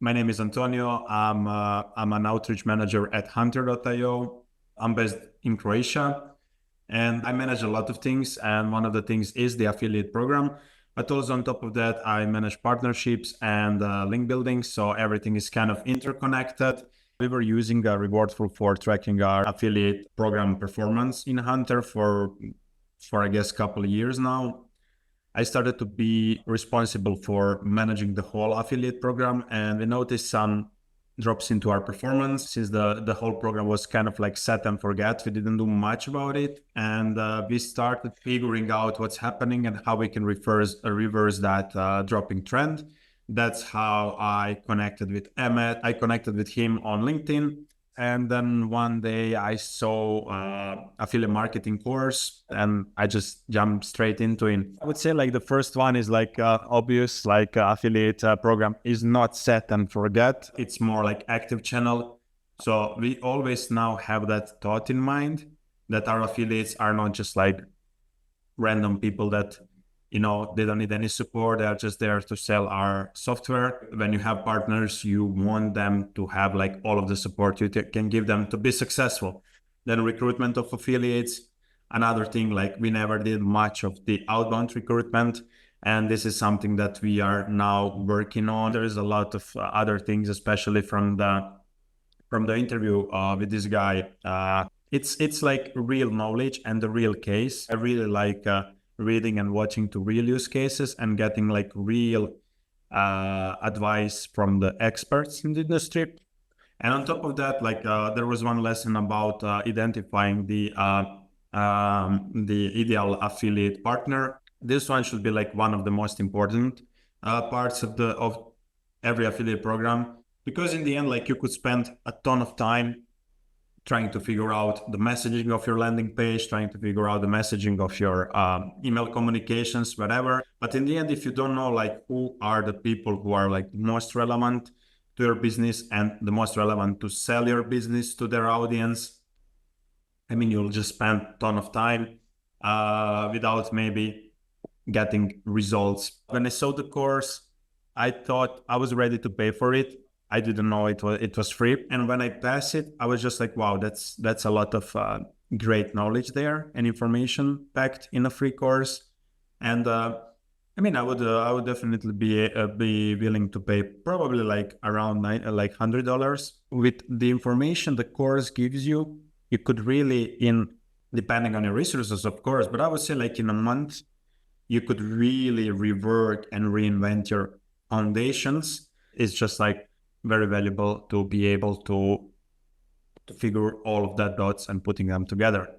My name is Antonio. I'm an outreach manager at Hunter.io. I'm based in Croatia and I manage a lot of things. And one of the things is the affiliate program. But also on top of that, I manage partnerships and link building. So everything is kind of interconnected. We were using Rewardful for tracking our affiliate program performance in Hunter for I guess, a couple of years now. I started to be responsible for managing the whole affiliate program, and we noticed some drops into our performance since the whole program was kind of like set and forget. We didn't do much about it, and we started figuring out what's happening and how we can reverse that dropping trend. That's how I connected with Emmet. I connected with him on LinkedIn. And then one day I saw affiliate marketing course and I just jumped straight into it. I would say like the first one is like obvious, like affiliate program is not set and forget. It's more like active channel. So we always now have that thought in mind that our affiliates are not just like random people that they don't need any support. They're just there to sell our software. When you have partners, you want them to have like all of the support you can give them to be successful. Then recruitment of affiliates, another thing, like we never did much of the outbound recruitment. And this is something that we are now working on. There is a lot of other things, especially from the interview with this guy. It's like real knowledge and the real case. I really like reading and watching to real use cases and getting like real advice from the experts in the industry. And on top of that, like there was one lesson about identifying the ideal affiliate partner. This one should be like one of the most important parts of every affiliate program, because in the end, like you could spend a ton of time trying to figure out the messaging of your landing page, trying to figure out the messaging of your email communications, whatever. But in the end, if you don't know like who are the people who are like most relevant to your business and the most relevant to sell your business to their audience, I mean, you'll just spend a ton of time without maybe getting results. When I saw the course, I thought I was ready to pay for it. I didn't know it was free. And when I passed it, I was just like, wow, that's a lot of great knowledge there and information packed in a free course. And I mean, I would definitely be willing to pay probably like around $100 with the information the course gives you. You could really, depending on your resources, of course, but I would say like in a month, you could really rework and reinvent your foundations. It's just like very valuable to be able to figure all of that dots and putting them together.